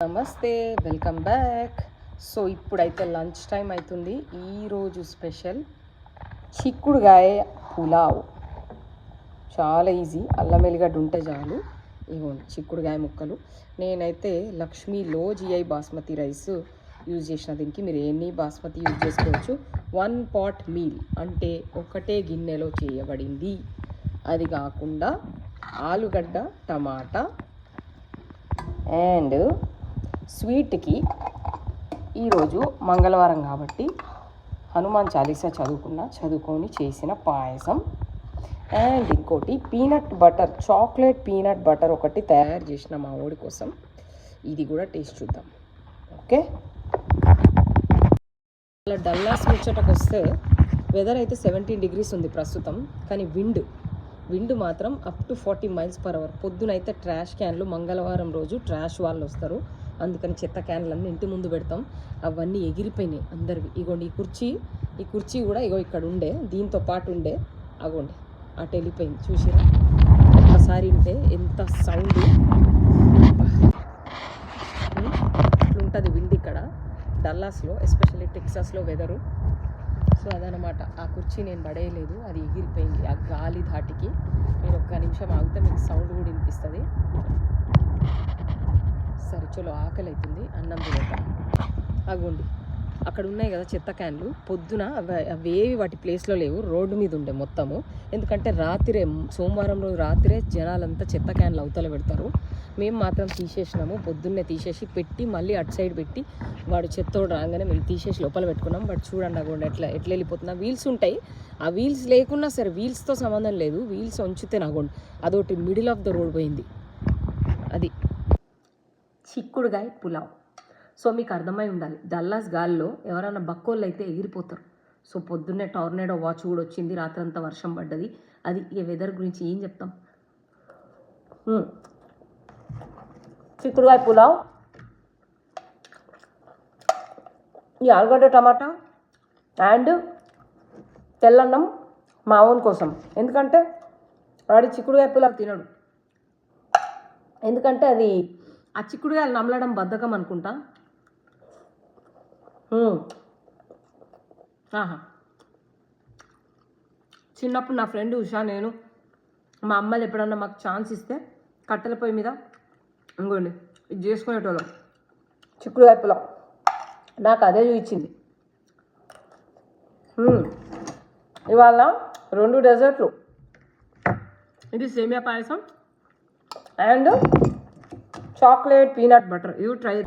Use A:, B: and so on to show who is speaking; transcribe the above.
A: నమస్తే, welcome back. So ఇప్పుడైతే lunch time అవుతుంది. ఈరోజు స్పెషల్ చిక్కుడుగాయ పులావ్. చాలా ఈజీ, అల్లం ఎల్లిగడ్డ ఉంటే చాలు. ఇవ్వండి చిక్కుడుగాయ ముక్కలు. నేనైతే లక్ష్మీలో జిఐ బాస్మతి రైస్ యూజ్ చేసిన. దీనికి మీరు ఎన్ని బాస్మతి యూజ్ చేసుకోవచ్చు. 1 పాట్ మీల్ అంటే ఒకటే గిన్నెలో చేయబడింది. అది కాకుండా ఆలుగడ్డ, టమాటా అండ్ స్వీట్కి ఈరోజు మంగళవారం కాబట్టి హనుమాన్ చాలీసా చదువుకొని చేసిన పాయసం. అండ్ ఇంకోటి peanut butter, chocolate peanut butter ఒకటి తయారు చేసిన మా ఊడి కోసం. ఇది కూడా టేస్ట్ చూద్దాం. ఓకే, అలా డల్లాస్ ముచ్చటకు వస్తే వెదర్ అయితే 17 degrees ఉంది ప్రస్తుతం. కానీ విండ్ మాత్రం up to 40 miles per hour. పొద్దునైతే ట్రాష్ క్యాన్లు, మంగళవారం రోజు ట్రాష్ వాళ్ళు వస్తారు, అందుకని చెత్త క్యాన్లన్నీ ఇంటి ముందు పెడతాం. అవన్నీ ఎగిరిపోయినాయి అందరివి. ఇగోండి ఈ కుర్చీ కూడా ఇగో ఇక్కడ ఉండే, దీంతో పాటు ఉండే, అగోండి అటు వెళ్ళిపోయింది. చూసిరా ఒక్కసారి ఉంటే ఎంత సౌండ్ ఇట్లుంటుంది విండ్ ఇక్కడ డల్లాస్లో, ఎస్పెషల్లీ టెక్సాస్లో వెదరు. సో అదనమాట. ఆ కుర్చీ నేను పడేయలేదు, అది ఎగిరిపోయింది ఆ గాలి ధాటికి. మీరు ఒక్క నిమిషం ఆగితే మీకు సౌండ్ కూడా వినిపిస్తుంది. సరే చలో, ఆకలి అవుతుంది, అన్నం తినేద్దాం. అగోండి అక్కడ ఉన్నాయి కదా చెత్త క్యాన్లు. పొద్దున అవేవి వాటి ప్లేస్లో లేవు, రోడ్డు మీద ఉండే మొత్తము. ఎందుకంటే రాత్రే, సోమవారం రోజు రాత్రే జనాలంతా చెత్త క్యాన్లు అవతల పెడతారు. మేము మాత్రం తీసేసినాము, పొద్దున్నే తీసేసి పెట్టి మళ్ళీ అటు సైడ్ పెట్టి వాడు చెత్తోడు రాగానే మేము తీసేసి లోపల పెట్టుకున్నాం. బట్ చూడండి అగోండి ఎట్లా వెళ్ళిపోతున్నా. వీల్స్ ఉంటాయి, ఆ వీల్స్ లేకున్నా సరే, వీల్స్తో సంబంధం లేదు, వీల్స్ ఉంచితే నాగోండి అదొకటి మిడిల్ ఆఫ్ ద రోడ్ పోయింది. అది చిక్కుడుగాయ పులావ్. సో మీకు అర్థమై ఉండాలి, డల్లాస్ గాల్లో ఎవరైనా బక్కోళ్ళు అయితే ఎగిరిపోతారు. సో పొద్దున్నే టోర్నేడో వాచ్ కూడా వచ్చింది, రాత్రంతా వర్షం పడ్డది. అది ఈ వెదర్ గురించి ఏం చెప్తాం. చిక్కుడుగాయ పులావ్, ఈ ఆలుగడ్డ టమాటా అండ్ తెల్లన్నం మా ఓన్ కోసం. ఎందుకంటే వాడి చిక్కుడుగాయ పులావ్ తినడు, ఎందుకంటే అది ఆ చిక్కుడుగాయలు నమలడం బద్ధకం అనుకుంటా. చిన్నప్పుడు నా ఫ్రెండ్ ఉషా, నేను, మా అమ్మలు ఎప్పుడన్నా మాకు ఛాన్స్ ఇస్తే కట్టెల పొయ్యి మీద ఇంకోండి ఇది చేసుకునేటోళ్ళం చిక్కుడుగాయ పులావ్. నాకు అదే చూపించింది. ఇవాళ 2 డెజర్ట్లు, ఇది సేమియా పాయసం అండ్ చాక్లెట్ పీనట్ బటర్. ఇవి ట్రై